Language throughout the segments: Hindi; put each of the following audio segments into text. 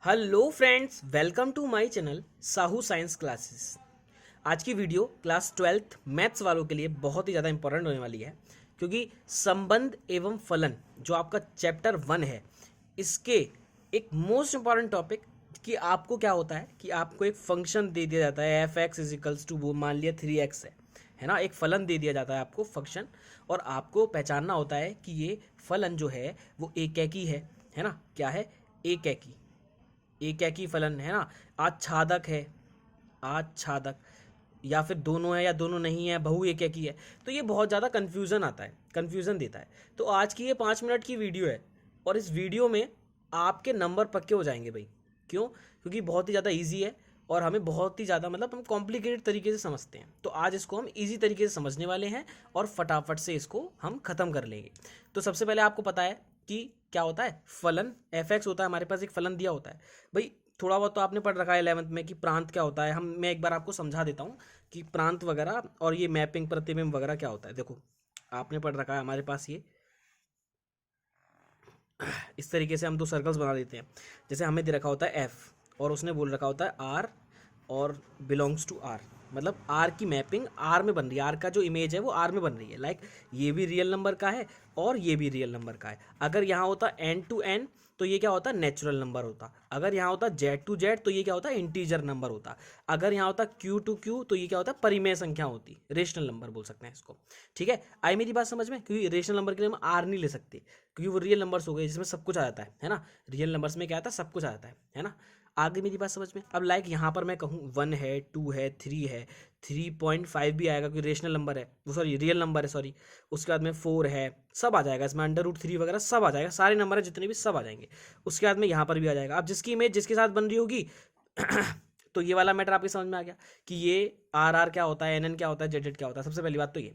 Hello friends, welcome to my channel Sahu science classes. आज की वीडियो क्लास 12th मैथ्स वालों के लिए बहुत ही ज़्यादा इंपॉर्टेंट होने वाली है, क्योंकि संबंध एवं फलन जो आपका चैप्टर 1 है, इसके एक मोस्ट इंपॉर्टेंट टॉपिक कि आपको क्या होता है कि आपको एक फंक्शन दे दिया जाता है एफ एक्स इजिकल्स टू, वो मान लिया 3x है ना। एक फलन दे दिया जाता है आपको फंक्शन, और आपको पहचानना होता है कि ये फलन जो है वो एकैकी है ना। क्या है? एकैकी। एकैकी फलन है ना। आच्छादक है, आच्छादक, या फिर दोनों है या दोनों नहीं है, बहु एकैकी है। तो ये बहुत ज़्यादा कन्फ्यूज़न आता है, कन्फ्यूज़न देता है। तो आज की ये 5 मिनट की वीडियो है, और इस वीडियो में आपके नंबर पक्के हो जाएंगे भाई। क्यों? क्योंकि बहुत ही ज़्यादा ईजी है, और हमें बहुत ही ज़्यादा मतलब हम कॉम्प्लिकेटेड तरीके से समझते हैं। तो आज इसको हम इजी तरीके से समझने वाले हैं, और फटाफट से इसको हम ख़त्म कर लेंगे। तो सबसे पहले आपको पता है कि क्या होता है फलन। एफ एक्स होता है, हमारे पास एक फलन दिया होता है भाई। थोड़ा बहुत तो आपने पढ़ रखा है 11th में कि प्रांत क्या होता है। मैं एक बार आपको समझा देता हूँ कि प्रांत वगैरह और ये मैपिंग प्रतिबिंब वगैरह क्या होता है। देखो, आपने पढ़ रखा है हमारे पास ये इस तरीके से हम दो सर्कल्स बना देते हैं। जैसे हमें दे रखा होता है एफ, और उसने बोल रखा होता है आर और बिलोंग्स टू आर। मतलब आर की मैपिंग आर में बन रही है, आर का जो इमेज है वो आर में बन रही है। लाइक ये भी रियल नंबर का है और ये भी रियल नंबर का है। अगर यहाँ होता एन टू एन तो ये क्या होता नेचुरल नंबर होता। अगर यहाँ होता जेड टू जेड तो ये क्या होता इंटीजर नंबर होता। अगर यहाँ होता क्यू टू क्यू तो ये क्या होता परिमेय संख्या होती, रेशनल नंबर बोल सकते हैं इसको। ठीक है, आई मेरी बात समझ में? क्योंकि रेशनल नंबर के लिए हम आर नहीं ले सकते, क्योंकि वो रियल नंबर्स हो गए जिसमें सब कुछ आ जाता है ना। रियल नंबर्स में क्या आता है, सब कुछ आ जाता है ना। आगे मेरी बात समझ में? अब लाइक यहाँ पर मैं कहूँ 1 है, 2 है, 3 है, 3.5 भी आएगा क्योंकि रेशनल नंबर है वो, सॉरी रियल नंबर है, सॉरी। उसके बाद में 4 है, सब आ जाएगा इसमें, अंडर रूट 3 वगैरह सब आ जाएगा, सारे नंबर है जितने भी सब आ जाएंगे। उसके बाद में यहाँ पर भी आ जाएगा। अब जिसकी इमेज जिसके साथ बन रही होगी तो ये वाला मैटर आपके समझ में आ गया कि ये आर आर क्या होता है, एन एन क्या होता है, जेड जेड क्या होता है। सबसे पहली बात तो ये।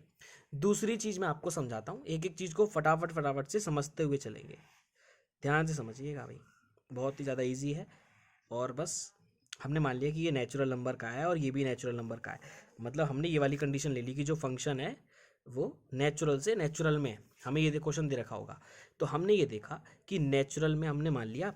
दूसरी चीज़ मैं आपको समझाता हूँ, एक एक चीज़ को फटाफट फटाफट से समझते हुए चलेंगे। ध्यान से समझिएगा भाई, बहुत ही ज़्यादा इजी है। और बस हमने मान लिया कि ये नेचुरल नंबर का है और ये भी नेचुरल नंबर का है। मतलब हमने ये वाली कंडीशन ले ली कि जो फंक्शन है वो नेचुरल से नेचुरल में है। हमें ये क्वेश्चन दे रखा होगा, तो हमने ये देखा कि नेचुरल में हमने मान लिया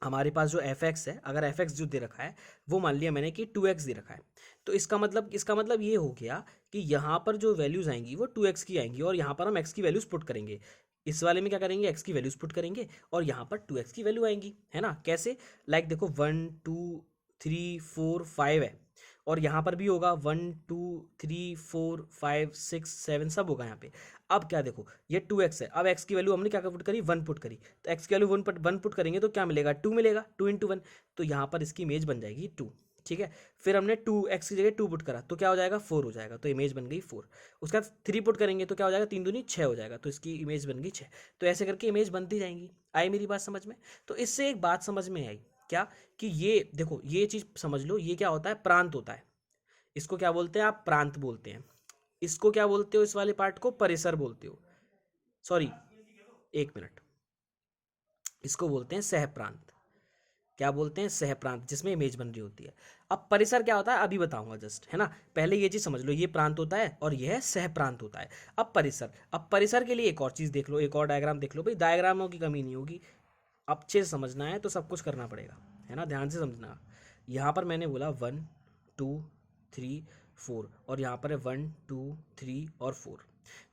हमारे पास जो एफ एक्स है, अगर एफ एक्स जो दे रखा है वो मान लिया मैंने कि 2x दे रखा है। तो इसका मतलब ये हो गया कि यहाँ पर जो वैल्यूज़ आएंगी वो 2x की आएंगी, और यहाँ पर हम x की वैल्यूज़ पुट करेंगे। इस वाले में क्या करेंगे, x की वैल्यूज़ पुट करेंगे, और यहाँ पर 2x की वैल्यू आएंगी, है ना। कैसे? लाइक देखो 1 2 3 4 5 है, और यहाँ पर भी होगा 1 2 3 4 5 6 7 सब होगा यहाँ पे। अब क्या देखो, ये 2x है, अब x की वैल्यू हमने क्या पुट करी, 1 पुट करी। तो x की वैल्यू 1 पुट करेंगे तो क्या मिलेगा, 2 मिलेगा, 2 × 1। तो यहाँ पर इसकी इमेज बन जाएगी 2। ठीक है, फिर हमने 2x की जगह 2 पुट करा तो क्या हो जाएगा, 4 हो जाएगा, तो इमेज बन गई 4। उसके बाद 3 पुट करेंगे तो क्या हो जाएगा, 3 दूनी 6 हो जाएगा, तो इसकी इमेज बन गई 6। तो ऐसे करके इमेज बनती जाएंगी। आई मेरी बात समझ में? तो इससे एक बात समझ में आई क्या, कि ये देखो ये चीज़ समझ लो, ये क्या होता है, प्रांत होता है। इसको क्या बोलते हैं आप, प्रांत बोलते हैं। इसको क्या बोलते हो, इस वाले पार्ट को परिसर बोलते हो, सॉरी 1 मिनट, इसको बोलते हैं सहप्रांत। क्या बोलते हैं, सहप्रांत, जिसमें इमेज बन रही होती है। अब परिसर क्या होता है अभी बताऊंगा जस्ट, है ना। पहले ये चीज समझ लो, ये प्रांत होता है और ये है सहप्रांत होता है। अब परिसर के लिए एक और चीज देख लो, एक और डायग्राम देख लो भाई, डायग्रामों की कमी नहीं होगी। अब अच्छे से समझना है तो सब कुछ करना पड़ेगा, है ना। ध्यान से समझना। यहाँ पर मैंने बोला 1 2 3 4, और यहाँ पर है 1 2 3 और 4।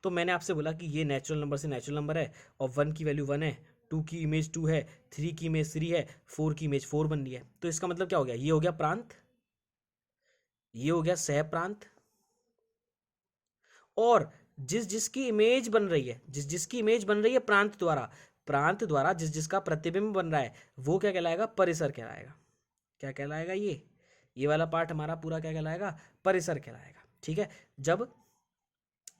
तो मैंने आपसे बोला कि ये नेचुरल नंबर से नेचुरल नंबर है, और 1 की वैल्यू 1 है, 2 की इमेज 2 है, 3 की इमेज 3 है, 4 की इमेज 4 बन रही है। तो इसका मतलब क्या हो गया, ये हो गया प्रांत, ये हो गया सह प्रांत। और जिस जिसकी इमेज बन रही है, जिस जिसकी इमेज बन रही है प्रांत द्वारा जिस जिसका प्रतिबिंब बन रहा है, वो क्या कहलाएगा, परिसर कहलाएगा। क्या कहलाएगा, ये वाला पार्ट हमारा पूरा क्या कहलाएगा, परिसर कहलाएगा। ठीक है, जब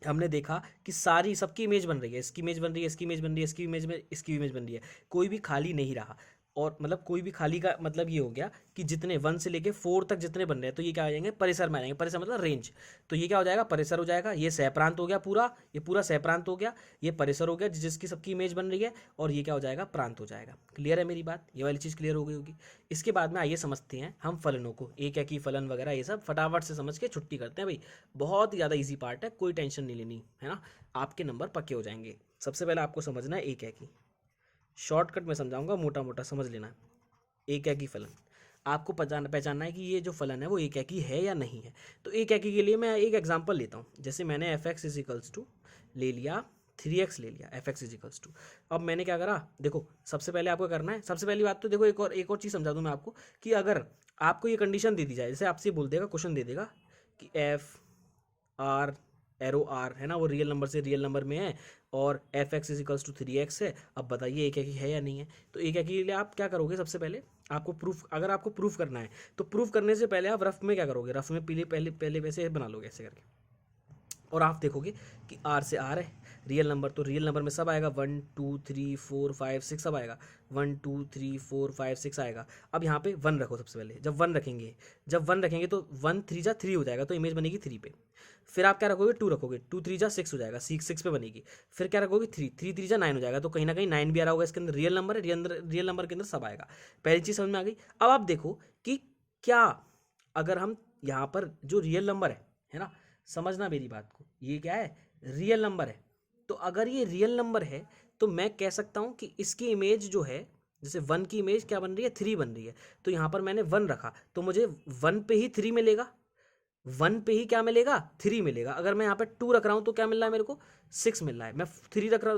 हमने देखा कि सारी सबकी इमेज बन रही है, इसकी इमेज बन रही है, इसकी इमेज बन रही है, इसकी इमेज में इसकी इमेज बन रही है, कोई भी खाली नहीं रहा। और मतलब कोई भी खाली का मतलब ये हो गया कि जितने 1 से लेके 4 तक जितने बन रहे हैं तो ये क्या आ जाएंगे, परिसर में आ जाएंगे। परिसर मतलब रेंज। तो ये क्या हो जाएगा, परिसर हो जाएगा। ये सहप्रांत हो गया पूरा, ये पूरा सहप्रांत हो गया, ये परिसर हो गया जिसकी सबकी इमेज बन रही है, और ये क्या हो जाएगा, प्रांत हो जाएगा। क्लियर है मेरी बात? ये वाली चीज़ क्लियर हो गई होगी। इसके बाद में आइए समझते हैं हम फलनों को, एक एक ही फलन वगैरह ये सब फटाफट से समझ के छुट्टी करते हैं भाई। बहुत ही ज़्यादा ईजी पार्ट है, कोई टेंशन नहीं लेनी, है ना। आपके नंबर पक्के हो जाएंगे। सबसे पहले आपको समझना है एक है कि, शॉर्टकट में समझाऊंगा, मोटा मोटा समझ लेना है। एकैकी फलन। आपको पहचानना है कि ये जो फलन है वो एकैकी है या नहीं है। तो एकैकी के लिए मैं एक एग्जांपल लेता हूँ। जैसे मैंने एफ एक्स इजिकल्स टू ले लिया, 3x ले लिया, एफ एक्स इजिकल्स टू। अब मैंने क्या करा, देखो सबसे पहले आपको करना है, सबसे पहली बात तो देखो एक और चीज़ समझा दूँ मैं आपको कि अगर आपको ये कंडीशन दे दी जाए, जैसे आपसे बोल देगा, क्वेश्चन दे देगा कि एफ आर एरो आर है ना, वो रियल नंबर से रियल नंबर में है और F x is equals to 3x है। अब बताइए एक है या नहीं है। तो एक के लिए आप क्या करोगे, सबसे पहले आपको प्रूफ, अगर आपको प्रूफ करना है तो प्रूफ करने से पहले आप रफ में क्या करोगे, रफ में पहले पहले पहले वैसे बना लोगे ऐसे करके, और आप देखोगे कि आर से आर है, रियल नंबर तो रियल नंबर में सब आएगा, 1 2 3 4 5 6 सब आएगा, 1 2 3 4 5 6 आएगा। अब यहाँ पे 1 रखो सबसे पहले, जब 1 रखेंगे तो 1 3 जा 3 हो जाएगा, तो इमेज बनेगी 3 पे। फिर आप क्या रखोगे, 2 रखोगे, 2 3 जा 6 हो जाएगा, 6 पे बनेगी। फिर क्या रखोगे, 3 3 जा 9 हो जाएगा, तो कहीं ना कहीं 9 भी आ रहा होगा इसके अंदर, रियल नंबर है, रियल नंबर के अंदर सब आएगा। पहली चीज़ समझ में आ गई। अब आप देखो कि क्या अगर हम यहाँ पर जो रियल नंबर है ना, समझना मेरी बात को, ये क्या है, रियल नंबर है। तो अगर ये रियल नंबर है तो मैं कह सकता हूँ कि इसकी इमेज जो है, जैसे 1 की इमेज क्या बन रही है, 3 बन रही है। तो यहाँ पर मैंने 1 रखा तो मुझे 1 पे ही 3 मिलेगा, 1 पे ही क्या मिलेगा, 3 मिलेगा। अगर मैं यहाँ पे 2 रख रहा हूँ तो क्या मिल रहा है मेरे को, 6 मिल रहा है। मैं 3 रख रहा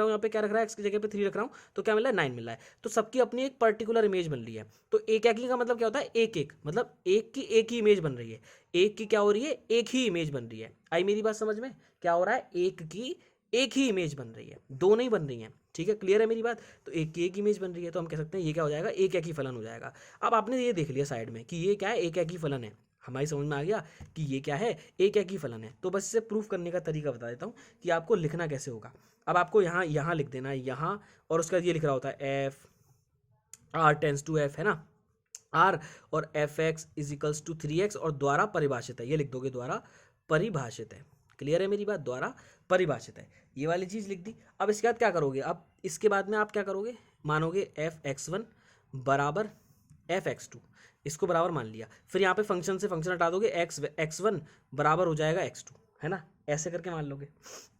हूँ यहाँ पे क्या रख रहा है, x की जगह पे 3 रख रहा हूँ तो क्या मिल रहा है, 9 मिल रहा है। तो सबकी अपनी एक पर्टिकुलर इमेज बन रही है। तो एक एक का मतलब क्या होता है, एक एक मतलब एक की एक ही इमेज बन रही है। एक की क्या हो रही है, एक ही इमेज बन रही है। आई मेरी बात समझ में, क्या हो रहा है, एक की एक ही इमेज बन रही है, दो नहीं बन रही है। ठीक है, क्लियर है मेरी बात। तो एक की एक इमेज बन रही है, तो हम कह सकते हैं ये क्या हो जाएगा, एक एक ही फलन हो जाएगा। अब आपने ये देख लिया साइड में कि ये क्या है, एक एक ही फलन है, हमारी समझ में आ गया कि ये क्या है, एक एक ही फलन है। तो बस इसे प्रूफ करने का तरीका बता देता हूँ कि आपको लिखना कैसे होगा। अब आपको यहाँ लिख देना है, यहाँ, और उसका ये लिख रहा होता है f R tends to f, है ना, आर और F x is equals to 3x और द्वारा परिभाषित है, ये लिख दोगे, द्वारा परिभाषित है। क्लियर है मेरी बात, द्वारा परिभाषित है, ये वाली चीज़ लिख दी। अब इसके बाद क्या करोगे, अब इसके बाद में आप क्या करोगे, मानोगे एफ एक्स वन बराबर एफ एक्स टू, इसको बराबर मान लिया। फिर यहाँ पे फंक्शन से फंक्शन हटा दोगे, एक्स वन बराबर हो जाएगा एक्स टू, है ना, ऐसे करके मान लोगे।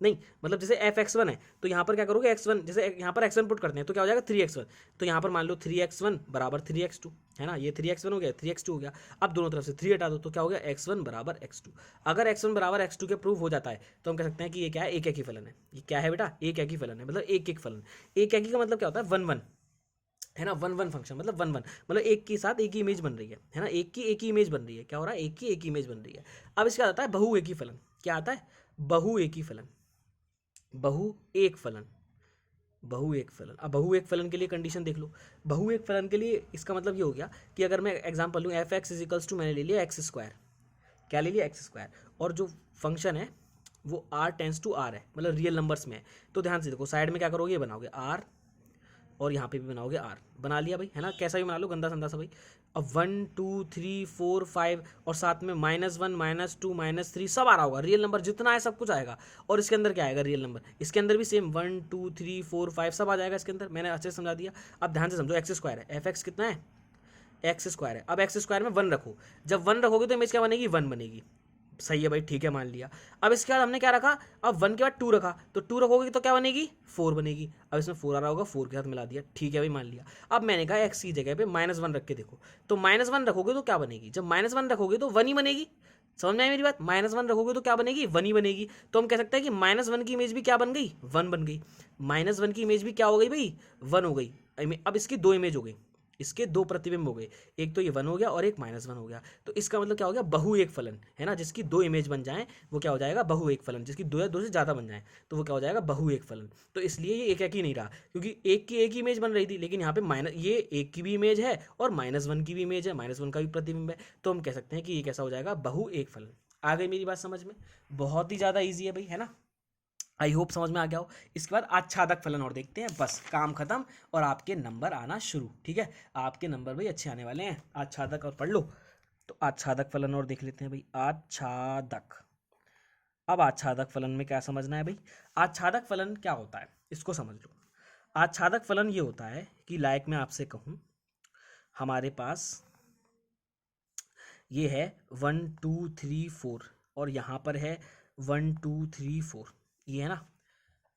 नहीं मतलब जैसे एफ एक्स वन है तो यहाँ पर क्या करोगे, एक्स वन, जैसे यहाँ पर एक्स वन पुट करते हैं तो क्या हो जाएगा, 3x1, तो यहाँ पर मान लो 3x1 बराबर 3x2, है ना, ये 3x1 हो गया, 3x2 हो गया। अब दोनों तरफ से 3 हटा दो तो क्या हो गया, x1 बराबर x2। अगर x1 बराबर x2 के प्रूफ हो जाता है तो हम कह सकते हैं कि ये क्या है, एक एक ही फलन है। ये क्या है बेटा, एक एक ही फलन है, मतलब एक एक फलन। एक एक ही का मतलब क्या होता है, 1 1, है ना, 1 1 फंक्शन मतलब 1 1, मतलब एक के साथ एक ही इमेज बन रही है ना, एक की एक ही इमेज बन रही है। क्या हो रहा है, एक की एक ही इमेज बन रही है। अब इसका आता है बहु एक ही फलन। क्या आता है, बहु एक ही फलन, बहु एक फलन, बहु एक फलन। अब बहु एक फलन के लिए कंडीशन देख लो। बहु एक फलन के लिए इसका मतलब ये हो गया कि अगर मैं एग्जांपल लूँ, एफ एक्स इजिकल्स टू, मैंने ले लिया एक्स स्क्वायर, क्या ले लिया, एक्स स्क्वायर, और जो फंक्शन है वो आर टेंस टू आर है, मतलब रियल नंबर्स में है। तो ध्यान से देखो, साइड में क्या करोगे, ये बनाओगे आर, और यहाँ पे भी बनाओगे आर, बना लिया भाई, है ना, कैसा भी बना लो, गंदा संदा सा भाई। अब 1 2 3 4 5 और साथ में -1 -2 -3 सब आ रहा होगा, रियल नंबर जितना है सब कुछ आएगा। और इसके अंदर क्या आएगा, रियल नंबर, इसके अंदर भी सेम 1 2 3 4 5 सब आ जाएगा इसके अंदर। मैंने अच्छे से समझा दिया। अब ध्यान से समझो, एक्स स्क्वायर है, एफ एक्स कितना है, एक्स स्क्वायर है। अब एक्स स्क्वायर में 1 रखो, जब 1 रखोगे तो इमेज क्या बनेगी, 1 बनेगी। सही है भाई, ठीक है, मान लिया। अब इसके बाद हमने क्या रखा, अब 1 के बाद 2 रखा, तो 2 रखोगे तो क्या बनेगी, 4 बनेगी। अब इसमें 4 आ रहा होगा, 4 के साथ मिला दिया, ठीक है भाई, मान लिया। अब मैंने कहा एक्स की जगह पे -1 रख के देखो, तो -1 रखोगे तो क्या बनेगी, जब -1 रखोगे तो 1 ही बनेगी। समझ में आई मेरी बात, -1 रखोगे तो क्या बनेगी, 1 ही बनेगी। तो हम कह सकते हैं कि -1 की इमेज भी क्या बन गई, 1 बन गई। -1 की इमेज भी क्या हो गई भाई, 1 हो गई। अब इसकी दो इमेज हो गई, इसके दो प्रतिबिंब हो गए, एक तो ये 1 हो गया और एक -1 हो गया। तो इसका मतलब क्या हो गया, बहु एक फलन, है ना, जिसकी दो इमेज बन जाएं वो क्या हो जाएगा, बहु एक फलन। जिसकी दो या दो से ज़्यादा बन जाए तो वो क्या हो जाएगा, बहु एक फलन। तो इसलिए ये एक एक ही नहीं रहा, क्योंकि एक की एक ही इमेज बन रही थी, लेकिन यहाँ पे ये एक की भी इमेज है और -1 की भी इमेज है, -1 का भी प्रतिबिंब है। तो हम कह सकते हैं कि ये कैसा हो जाएगा, बहु एक फलन। आ गई मेरी बात समझ में, बहुत ही ज़्यादा ईजी है भाई, है ना, आई होप समझ में आ गया हो। इसके बाद आच्छादक फलन और देखते हैं, बस काम खत्म और आपके नंबर आना शुरू। ठीक है, आपके नंबर भाई अच्छे आने वाले हैं। आच्छादक और पढ़ लो, तो आच्छादक फलन और देख लेते हैं भाई, आच्छादक। अब आच्छादक फलन में क्या समझना है भाई, आच्छादक फलन क्या होता है इसको समझ लो। आच्छादक फलन ये होता है कि लाइक मैं आपसे कहूँ, हमारे पास ये है 1 2 3 4 और यहाँ पर है 1 2 3 4, ये है ना,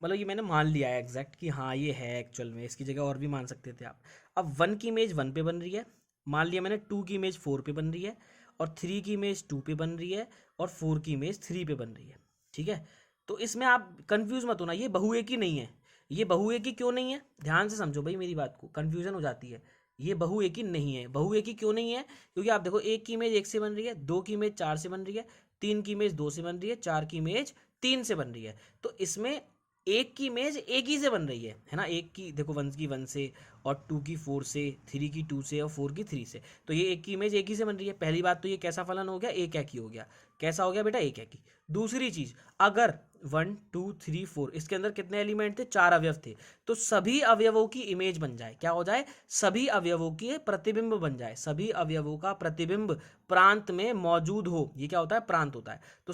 मतलब ये मैंने मान लिया है एग्जैक्ट कि हाँ ये है एक्चुअल में, इसकी जगह और भी मान सकते थे आप। अब 1 की इमेज 1 पे बन रही है, मान लिया मैंने 2 की इमेज 4 पे बन रही है, और 3 की इमेज 2 पे बन रही है, और 4 की इमेज 3 पे बन रही है। ठीक है, तो इसमें आप कंफ्यूज मत होना, ये बहुएकी नहीं है। ये बहुएकी क्यों नहीं है, ध्यान से समझो भाई मेरी बात को, कंफ्यूजन हो जाती है। ये बहुएकी नहीं है। बहुएकी क्यों नहीं है, क्योंकि आप देखो 1 की इमेज 1 से बन रही है, 2 की इमेज 4 से बन रही है, 3 की इमेज 2 से बन रही है, 4 की इमेज 3 से बन रही है। तो इसमें एक की इमेज एक ही से बन रही है ना। एक की देखो 1 की 1 से, और 2 की 4 से, 3 की 2 से, और 4 की 3 से। तो ये एक की इमेज एक ही से बन रही है। पहली बात तो ये कैसा फलन हो गया, एक ही हो गया। कैसा हो गया बेटा, एक ही। दूसरी चीज, अगर 1 2 3 4 इसके अंदर कितने एलिमेंट थे, 4 अवयव थे, तो सभी अवयवों की इमेज बन जाए, क्या हो जाए, सभी अवयवों के प्रतिबिंब बन जाए। सभी अवयवों का प्रतिबिंब प्रांत में मौजूद हो, ये क्या होता है, प्रांत होता है। तो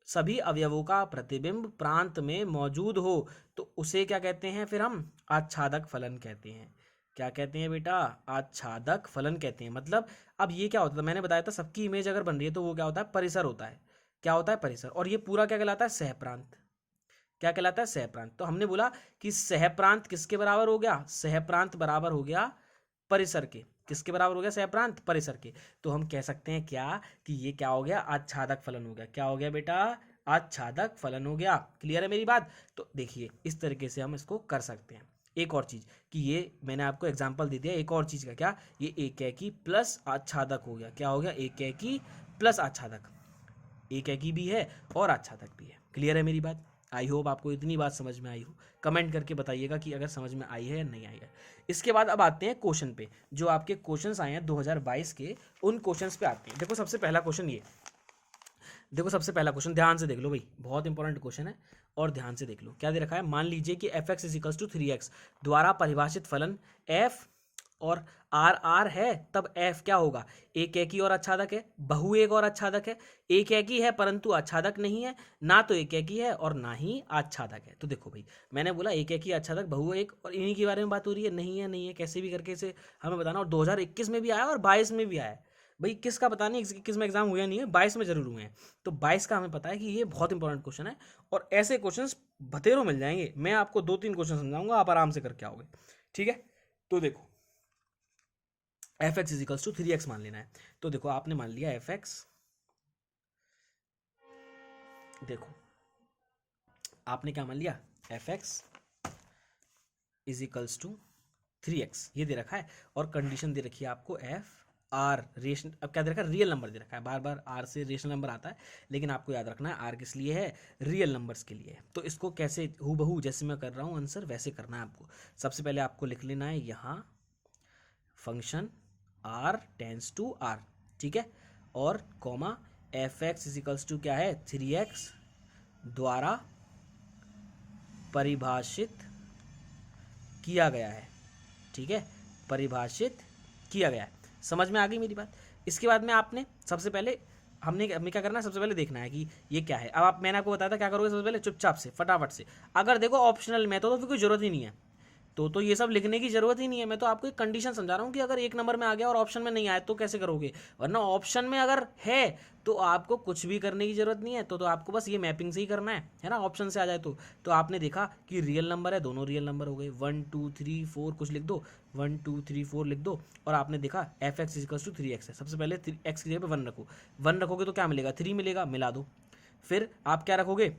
सभी अवयवों का प्रतिबिंब प्रांत में मौजूद हो, तो उसे क्या कहते हैं, फिर हम आच्छादक फलन कहते हैं। क्या कहते हैं बेटा, आच्छादक फलन कहते हैं। मतलब अब ये क्या होता था, मैंने बताया था सबकी इमेज अगर बन रही है तो वो क्या होता है, परिसर होता है। क्या होता है, परिसर। और ये पूरा क्या कहलाता है, सहप्रांत। क्या कहलाता है, सहप्रांत। तो हमने बोला कि सहप्रांत किसके बराबर हो गया, सहप्रांत बराबर हो गया परिसर के। किसके बराबर हो गया, सहप्रांत परिसर के। तो हम कह सकते हैं क्या, कि ये क्या हो गया, आच्छादक फलन हो गया। क्या हो गया बेटा, आच्छादक फलन हो गया। क्लियर है मेरी बात। तो देखिए इस तरीके से हम इसको कर सकते हैं। एक और चीज कि ये मैंने आपको एग्जांपल दे दिया, एक और चीज का, क्या, ये एकेकी प्लस आच्छादक हो गया। क्या हो गया, एकेकी प्लस आच्छादक। एकेकी भी है और आच्छादक भी है। क्लियर है मेरी बात। आई होप आपको इतनी बात समझ में आई हो। कमेंट करके बताइएगा कि अगर समझ में आई है या नहीं आई है। इसके बाद अब आते हैं क्वेश्चन पे। जो आपके क्वेश्चंस आए हैं 2022 के, उन क्वेश्चंस पे आते हैं। देखो सबसे पहला क्वेश्चन ये, देखो सबसे पहला क्वेश्चन ध्यान से देख लो भाई, बहुत इंपॉर्टेंट क्वेश्चन है, और ध्यान से देख लो। क्या दे रखा है, मान लीजिए कि f x is equals to 3x द्वारा परिभाषित फलन एफ और आर आर है, तब एफ क्या होगा, एक ही और आच्छादक है, बहु एक और आच्छादक है, एक ही है परंतु आच्छादक नहीं है, ना तो एक ही है और ना ही आच्छादक है। तो देखो भाई, मैंने बोला एक ही आच्छादक बहु एक, और इन्हीं के बारे में बात हो रही है। नहीं है, नहीं है, कैसे भी करके इसे हमें बताना। और 2021 में भी आया और 22 में भी आया। भाई किस का पता नहीं, 21 में एग्जाम हुआ नहीं है, 22 में जरूर हुए हैं। तो 22 का हमें पता है कि ये बहुत इंपॉर्टेंट क्वेश्चन है, और ऐसे क्वेश्चन बतेरों मिल जाएंगे। मैं आपको 2-3 क्वेश्चन समझाऊंगा, आप आराम से करके आओगे। ठीक है, तो देखो F x is equals to 3x मान लेना है। तो देखो आपने मान लिया एफ एक्स, देखो आपने क्या मान लिया, F x is equals to 3x, ये दे रखा है, और कंडीशन दे रखी है आपको एफ आर रेशन। अब क्या दे रखा है, रियल नंबर दे रखा है। बार बार आर से रेशनल नंबर आता है, लेकिन आपको याद रखना है आर किस लिए है, रियल नंबर्स के लिए है। तो इसको कैसे हूबहू जैसे मैं कर रहा हूँ आंसर वैसे करना है आपको। सबसे पहले आपको लिख लेना है यहाँ function R tends to R, ठीक है, और comma f x is equals to क्या है, 3x द्वारा परिभाषित किया गया है। ठीक है, परिभाषित किया गया है। समझ में आ गई मेरी बात। इसके बाद में आपने सबसे पहले हमें क्या करना है, सबसे पहले देखना है कि ये क्या है। अब आप, मैंने आपको बताया था क्या करोगे, सबसे पहले चुपचाप से फटाफट से, अगर देखो ऑप्शनल में तो फिर कोई जरूरत ही नहीं है, तो ये सब लिखने की जरूरत ही नहीं है। मैं तो आपको एक कंडीशन समझा रहा हूँ कि अगर एक नंबर में आ गया और ऑप्शन में नहीं आया तो कैसे करोगे, वरना ऑप्शन में अगर है तो आपको कुछ भी करने की जरूरत नहीं है। तो आपको बस ये मैपिंग से ही करना है ना, ऑप्शन से आ जाए तो आपने देखा कि रियल नंबर है, दोनों रियल नंबर हो गए, 1 2 3 4 कुछ लिख दो, 1 2 3 4 लिख दो, और आपने देखा F x is equals to 3x है। सबसे पहले एक्स की जगह पे 1 रखो, 1 रखोगे तो क्या मिलेगा, 3 मिलेगा, मिला दो। फिर आप क्या रखोगे,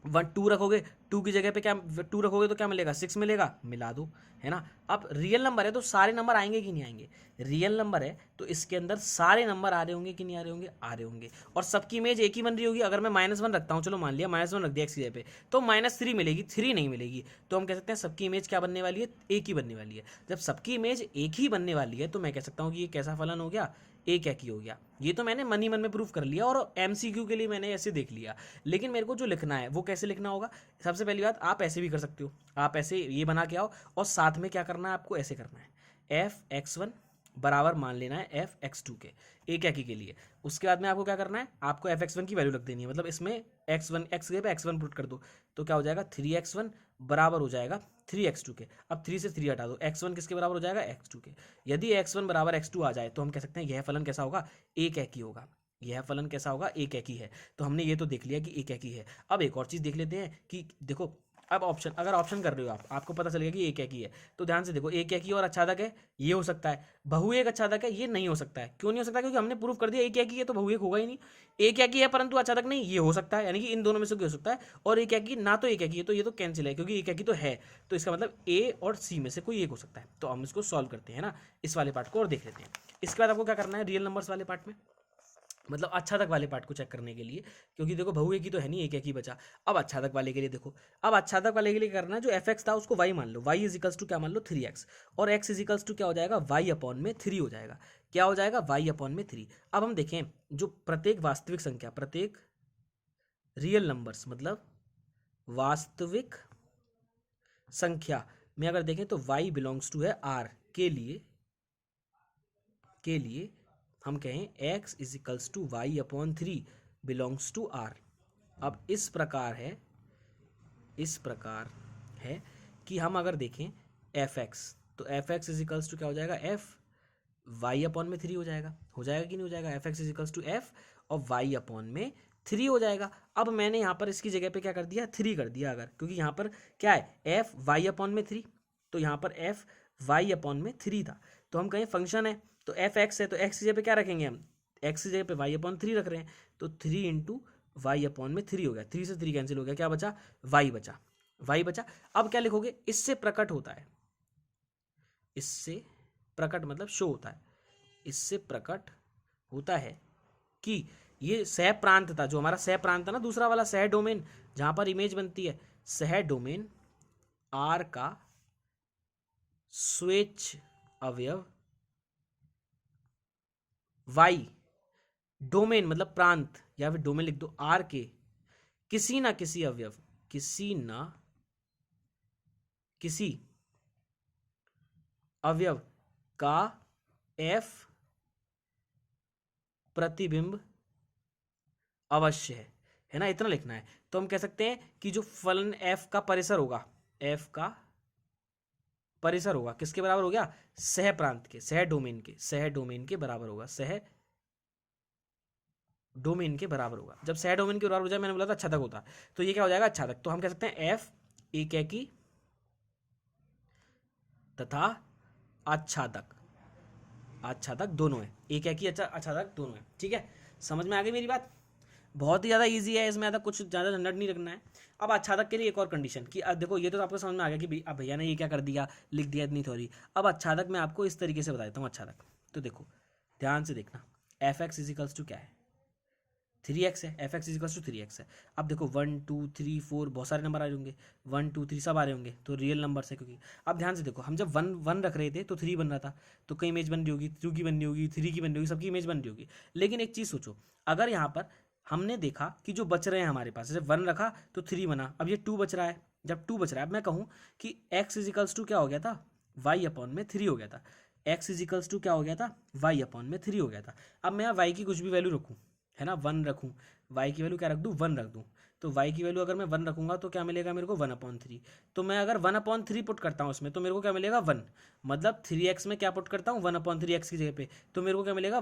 2 रखोगे, 2 की जगह पे क्या, 2 रखोगे तो क्या मिलेगा, 6 मिलेगा, मिला दो, है ना। अब रियल नंबर है तो सारे नंबर आएंगे कि नहीं आएंगे, रियल नंबर है तो इसके अंदर सारे नंबर आ रहे होंगे कि नहीं आ रहे होंगे, आ रहे होंगे। और सबकी इमेज एक ही बन रही होगी। अगर मैं -1 रखता हूँ, चलो मान लिया -1 रख दिया एक्स की जगह पे, तो -3 मिलेगी, 3 नहीं मिलेगी। तो हम कह सकते हैं सबकी इमेज क्या बनने वाली है, एक ही बनने वाली है। जब सबकी इमेज एक ही बनने वाली है तो मैं कह सकता हूँ कि ये कैसा फलन हो गया, एक ही हो गया। ये तो मैंने मन ही मन में प्रूफ कर लिया, और एमसीक्यू के लिए मैंने ऐसे देख लिया। लेकिन मेरे को जो लिखना है वो कैसे लिखना होगा, सबसे पहली बात आप ऐसे भी कर सकते हो, आप ऐसे ये बना के आओ, और साथ में क्या करना है आपको, ऐसे करना है, एफ x1 बराबर मान लेना है एफ x2 के, एक के लिए। उसके बाद में आपको क्या करना है, आपको एफ x1 की वैल्यू रख देनी है, मतलब इसमें x1 x के पे x1 पुट कर दो, तो क्या हो जाएगा, 3x1 बराबर हो जाएगा 3x2 के। अब 3 से 3 हटा दो, x1 किसके बराबर हो जाएगा, x2 के। यदि x1 बराबर x2 आ जाए तो हम कह सकते हैं यह फलन कैसा होगा, एक ही होगा। यह फलन कैसा होगा, एक एक ही है। तो हमने ये तो देख लिया कि एक एक ही है। अब एक और चीज़ देख लेते हैं कि देखो, अब ऑप्शन, अगर ऑप्शन कर रहे हो आपको पता चलेगा कि एक एक ही है। तो ध्यान से देखो, एक एक ही और अच्छादक है, ये हो सकता है। बहु एक अच्छादक है, ये नहीं हो सकता है। क्यों नहीं हो सकता? क्योंकि हमने प्रूफ कर दिया एक एक ही है, तो बहु एक होगा ही नहीं। एक एक ही है परंतु अच्छादक नहीं, ये हो सकता है, यानी कि इन दोनों में से कोई हो सकता है। और एक एक ही ना, तो एक एक ही है, तो ये तो कैंसिल है, क्योंकि एक एक ही तो है। तो इसका मतलब ए और सी में से कोई एक हो सकता है। तो हम इसको सॉल्व करते हैं ना, इस वाले पार्ट को, और देख लेते हैं। इसके बाद आपको क्या करना है, रियल नंबर्स वाले पार्ट में, मतलब अच्छादक वाले पार्ट को चेक करने के लिए, क्योंकि देखो बहु एक ही तो है नहीं, एक एक ही बचा। अब अच्छादक वाले के लिए देखो, अब अच्छादक वाले के लिए करना है, जो एफ एक्स था उसको वाई मान लो, वाई इजिकल्स टू क्या मान लो, 3x, और x इजिकल्स टू क्या हो जाएगा, वाई अपॉन में 3 हो जाएगा। क्या हो जाएगा, वाई अपॉन में 3। अब हम देखें, जो प्रत्येक वास्तविक संख्या, प्रत्येक रियल नंबर्स, मतलब वास्तविक संख्या में अगर देखें तो y बिलोंग्स टू है r के लिए हम कहें x is equals to y upon 3 belongs to r। अब इस प्रकार है कि हम अगर देखें एफ एक्स, तो एफ एक्स इजिकल्स टू क्या हो जाएगा, एफ वाई अपॉन में 3 हो जाएगा कि नहीं हो जाएगा, f x is equals to f और वाई अपॉन में 3 हो जाएगा। अब मैंने यहाँ पर इसकी जगह पे क्या कर दिया, 3 कर दिया, अगर, क्योंकि यहाँ पर क्या है, एफ वाई अपॉन में 3, तो यहाँ पर एफ वाई अपॉन में 3 था। तो हम कहें फंक्शन है तो एफ एक्स है, तो एक्स की जगह पे क्या रखेंगे हम, एक्स की जगह पे वाई अपॉन 3 रख रहे हैं, तो 3 इंटू वाई अपॉन में 3 हो गया, 3 से 3 कैंसिल हो गया, क्या बचा, वाई बचा। अब क्या लिखोगे, इससे प्रकट होता है, इससे प्रकट मतलब शो होता है, इससे प्रकट होता है कि ये सह प्रांत था, जो हमारा सह प्रांत था ना, दूसरा वाला सह डोमेन जहां पर इमेज बनती है, सह डोमेन आर का स्वेच्छ अवयव वाई, डोमेन मतलब प्रांत, या फिर डोमेन लिख दो, आर के किसी ना किसी अवयव, किसी अवयव का एफ प्रतिबिंब अवश्य है ना, इतना लिखना है। तो हम कह सकते हैं कि जो फलन एफ का परिसर होगा, एफ का परिसर होगा किसके बराबर हो गया, सह प्रांत के, सह डोमेन के बराबर होगा, सह डोमेन के बराबर होगा। जब सह डोमेन के बराबर हो जाए, मैंने बोला था अच्छादक होता, तो ये क्या हो जाएगा, अच्छादक। तो हम कह सकते हैं एफ एकैकी तथा अच्छादक दोनों है, एकैकी अच्छादक दोनों है। ठीक है, समझ में आ गई मेरी बात? बहुत ही ज़्यादा इजी है, इसमें ज़्यादा कुछ ज़्यादा झंझट नहीं रखना है। अब अच्छादक के लिए एक और कंडीशन कि अब देखो, ये तो आपको समझ में आ गया कि अब भैया ने ये क्या कर दिया, लिख दिया इतनी थ्योरी। अब अच्छादक मैं आपको इस तरीके से बता देता हूँ अच्छादक। तो देखो ध्यान से देखना, एफ एक्स इजिकल्स टू क्या है, 3x है, F x is equals to 3x है। अब देखो 1 2 3 4 बहुत सारे नंबर आ रहे होंगे, 1 2 3 सब आ रहे होंगे, तो रियल नंबर है क्योंकि। अब ध्यान से देखो, हम जब 1 1 रख रहे थे तो 3 बन रहा था, तो कई इमेज बन रही होगी, 2 की बन रही होगी, 3 की बन रही होगी, सबकी इमेज बन रही होगी। लेकिन एक चीज़ सोचो, अगर यहाँ पर हमने देखा कि जो बच रहे हैं हमारे पास, जैसे 1 रखा तो 3 बना, अब ये 2 बच रहा है, जब 2 बच रहा है, अब मैं कहूँ कि x इजिकल्स टू क्या हो गया था, y अपॉन में 3 हो गया था, x इजिकल्स टू क्या हो गया था, y अपॉन में 3 हो गया था। अब मैं y की कुछ भी वैल्यू रखूँ, है ना, 1 रखूँ, y की वैल्यू क्या रख दूँ, 1 रख दूँ, तो y की वैल्यू अगर मैं 1 रखूँगा तो क्या मिलेगा मेरे को, 1/3। तो मैं अगर 1/3 पुट करता हूँ उसमें, तो मेरे को क्या मिलेगा, 1, मतलब 3x में क्या पुट करता हूँ, 1/3 x की जगह पे, तो मेरे को क्या मिलेगा,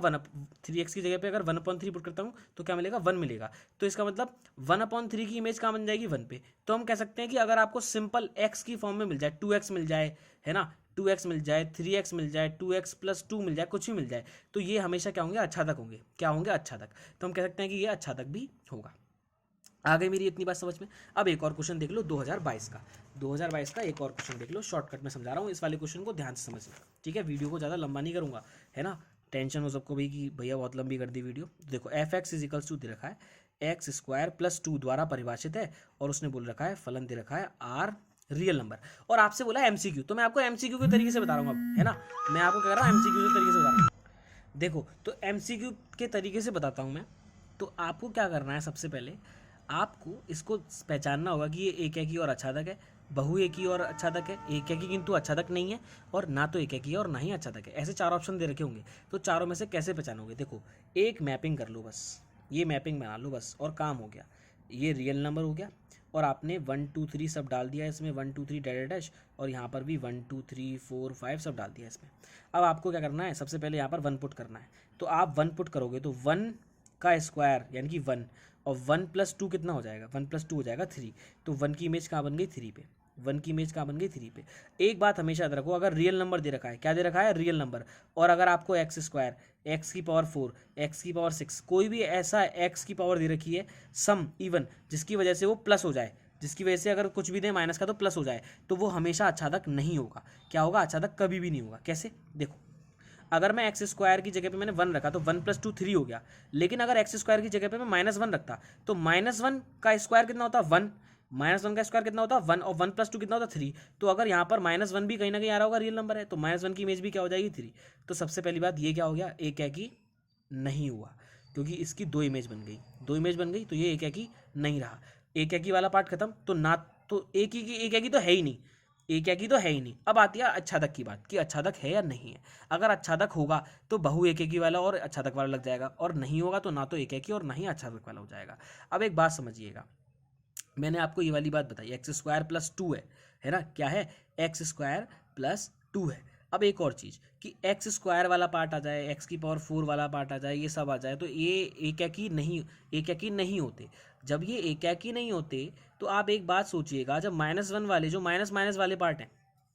3x की जगह पे अगर 1/3 पुट करता हूँ तो क्या मिलेगा, 1 मिलेगा। तो इसका मतलब 1/3 की इमेज कहाँ बन जाएगी, 1 पे। तो हम कह सकते हैं कि अगर आपको सिंपल x की फॉर्म में मिल जाए, 2x मिल जाए, है ना, 2x मिल जाए, 3x मिल जाए, 2x प्लस 2 मिल जाए, कुछ भी मिल जाए, तो ये हमेशा क्या होंगे, अच्छादक होंगे। क्या होंगे, अच्छादक। तो हम कह सकते हैं कि ये अच्छादक भी होगा। आ गई मेरी इतनी बात समझ में? अब एक और क्वेश्चन देख लो 2022 का, 2022 का एक और क्वेश्चन देख लो, शॉर्टकट में समझा रहा हूँ, इस वाले क्वेश्चन को ध्यान से समझना। ठीक है, वीडियो को ज़्यादा लंबा नहीं करूँगा, है ना, टेंशन हो सबको भी कि भैया बहुत लंबी कर दी वीडियो। देखो एफ एक्स इजिकल्स टू दे रखा है, एक्स स्क्वायर प्लस 2 द्वारा परिभाषित है, और उसने बोल रखा है फलन दे रखा है आर रियल नंबर, और आपसे बोला एमसीक्यू, तो मैं आपको एमसीक्यू के तरीके से बता रहा हूँ अब, है ना, मैं आपको कह रहा हूँ एमसीक्यू के तरीके से बता रहा हूँ। देखो तो एमसीक्यू के तरीके से बताता हूँ मैं। तो आपको क्या करना है, सबसे पहले आपको इसको पहचानना होगा कि ये एक एक ही और अच्छादक है, बहु एक ही और अच्छादक है, एक एक ही किंतु अच्छादक नहीं है, और ना तो एक एक ही और ना ही अच्छादक है। ऐसे 4 ऑप्शन दे रखे होंगे, तो चारों में से कैसे पहचानोगे? देखो एक मैपिंग कर लो बस, ये मैपिंग बना लो बस, और काम हो गया। ये रियल नंबर हो गया, और आपने 1 2 3 सब डाल दिया इसमें, 1 2 3 डैश डैश, और यहाँ पर भी 1 2 3 4 5 सब डाल दिया इसमें। अब आपको क्या करना है, सबसे पहले यहाँ पर 1 पुट करना है, तो आप 1 पुट करोगे तो 1 का स्क्वायर यानी कि 1, और 1 + 2 कितना हो जाएगा, 1 + 2 हो जाएगा 3। तो 1 की इमेज कहाँ बन गई, 3 पे। 1 की इमेज कहाँ बन गई, 3 पे। एक बात हमेशा याद रखो, अगर रियल नंबर दे रखा है, क्या दे रखा है, रियल नंबर, और अगर आपको एक्स स्क्वायर, एक्स की पावर 4, एक्स की पावर 6, कोई भी ऐसा एक्स की पावर दे रखी है सम इवन, जिसकी वजह से वो प्लस हो जाए, जिसकी वजह से अगर कुछ भी दे माइनस का तो प्लस हो जाए, तो वो हमेशा आच्छादक नहीं होगा। क्या होगा, आच्छादक कभी भी नहीं होगा। कैसे, देखो, अगर मैं एक्स स्क्वायर की जगह पे मैंने 1 रखा तो 1 + 2 3 हो गया, लेकिन अगर एक्स स्क्वायर की जगह पे मैं -1 रखता तो -1 का स्क्वायर कितना होता, 1, -1 का स्क्वायर कितना होता, 1, और 1 + 2 कितना होता, 3। तो अगर यहाँ पर -1 भी कहीं ना कहीं आ रहा होगा, रियल नंबर है, तो -1 की इमेज भी क्या हो जाएगी, 3। तो सबसे पहली बात ये क्या हो गया, एक है कि नहीं हुआ, क्योंकि इसकी 2 इमेज बन गई, 2 इमेज बन गई, तो ये एक है कि नहीं रहा। एक है कि वाला पार्ट खत्म, तो ना तो एक ही की, एक है कि तो है ही नहीं, एक है कि तो है ही नहीं। अब आती है अच्छादक की बात, कि अच्छादक है या नहीं है। अगर अच्छादक होगा तो बहु एक एक ही वाला और अच्छादक वाला लग जाएगा, और नहीं होगा तो ना तो एक एक ही और ना ही अच्छादक वाला हो जाएगा। अब एक बात समझिएगा, मैंने आपको ये वाली बात बताई, एक्स स्क्वायर प्लस 2 है ना, क्या है, एक्स स्क्वायर प्लस 2 है। अब एक और चीज़ कि एक्स स्क्वायर वाला पार्ट आ जाए, एक्स की पावर 4 वाला पार्ट आ जाए, ये सब आ जाए, तो ये एक एक ही नहीं, एक एक ही नहीं होते। जब ये एक एक ही नहीं होते तो आप एक बात सोचिएगा, जब -1 वाले, जो माइनस माइनस वाले पार्ट हैं,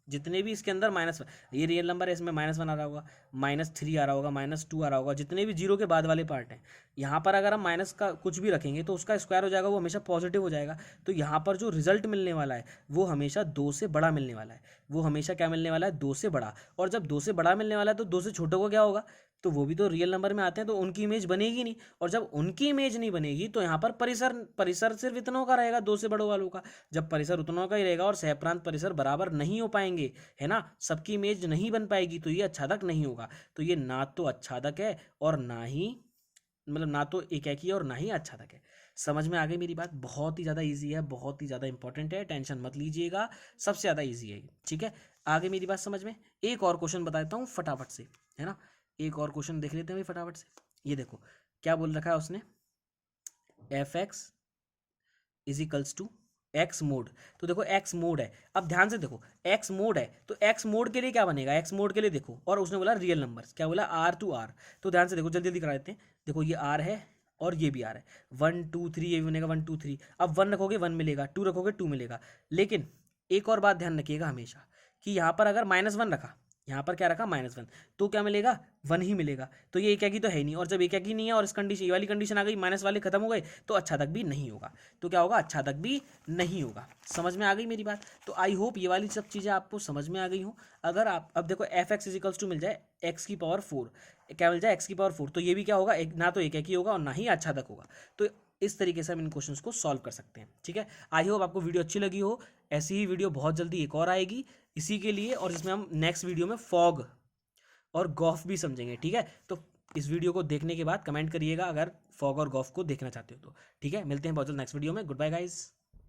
जितने भी इसके अंदर -1, ये रियल नंबर है, इसमें -1 आ रहा होगा, -3 आ रहा होगा, -2 आ रहा होगा, जितने भी जीरो के बाद वाले पार्ट हैं, यहाँ पर अगर हम माइनस का कुछ भी रखेंगे तो उसका स्क्वायर हो जाएगा, वो हमेशा पॉजिटिव हो जाएगा। तो यहाँ पर जो रिजल्ट मिलने वाला है वो हमेशा 2 से बड़ा मिलने वाला है, वो हमेशा क्या मिलने वाला है, 2 से बड़ा। और जब 2 से बड़ा मिलने वाला है तो 2 से छोटे को क्या होगा, तो वो भी तो रियल नंबर में आते हैं, तो उनकी इमेज बनेगी नहीं। और जब उनकी इमेज नहीं बनेगी तो यहाँ पर परिसर परिसर सिर्फ इतनों का रहेगा, 2 से बड़ों वालों का। जब परिसर उतनों का ही रहेगा और सहप्रांत परिसर बराबर नहीं हो पाएंगे, है ना, सबकी इमेज नहीं बन पाएगी, तो ये अच्छादक नहीं होगा। तो ये ना तो अच्छादक है और ना ही, मतलब ना तो एकाकी है और ना ही अच्छादक है। समझ में आ गई मेरी बात, बहुत ही ज़्यादा इजी है, बहुत ही ज़्यादा इंपॉर्टेंट है, टेंशन मत लीजिएगा, सबसे ज़्यादा इजी है ये, ठीक है। आगे मेरी बात समझ में, एक और क्वेश्चन बता देता हूँ फटाफट से, है ना, एक और क्वेश्चन देख लेते हैं भाई फटाफट से। ये देखो क्या बोल रखा है उसने, f(x) = एक्स मोड। तो देखो एक्स मोड है, अब ध्यान से देखो, एक्स मोड है तो एक्स मोड के लिए क्या बनेगा, एक्स मोड के लिए देखो, और उसने बोला रियल नंबर्स, क्या बोला, R to R। तो ध्यान से देखो, जल्दी जल्दी करा देते हैं। देखो ये R है और ये भी R है, 1 2 3, ये भी बनेगा 1 2 3। अब 1 रखोगे 1 मिलेगा, 2 रखोगे 2 मिलेगा। लेकिन एक और बात ध्यान रखिएगा हमेशा, कि यहाँ पर अगर -1 रखा, यहाँ पर क्या रखा, -1, तो क्या मिलेगा, 1 ही मिलेगा। तो ये एक ही तो है नहीं, और जब एक ही नहीं है और इस कंडीशन, ये वाली कंडीशन आ गई, माइनस वाले खत्म हो गए, तो अच्छादक भी नहीं होगा। तो क्या होगा, अच्छादक भी नहीं होगा। समझ में आ गई मेरी बात। तो आई होप ये वाली सब चीज़ें आपको समझ में आ गई हो। अगर आप अब देखो f(x) = मिल जाए x की पावर 4, क्या मिल जाए, x की पावर 4, तो ये भी क्या होगा, एक ना तो एक ही होगा और ना ही अच्छादक होगा। तो इस तरीके से हम इन क्वेश्चंस को सॉल्व कर सकते हैं, ठीक है। आई होप आपको वीडियो अच्छी लगी हो। ऐसी ही वीडियो बहुत जल्दी एक और आएगी इसी के लिए, और इसमें हम नेक्स्ट वीडियो में फॉग और गॉफ भी समझेंगे, ठीक है। तो इस वीडियो को देखने के बाद कमेंट करिएगा अगर फॉग और गॉफ को देखना चाहते हो तो, ठीक है। मिलते हैं बहुत जल्द नेक्स्ट वीडियो में। Good bye guys.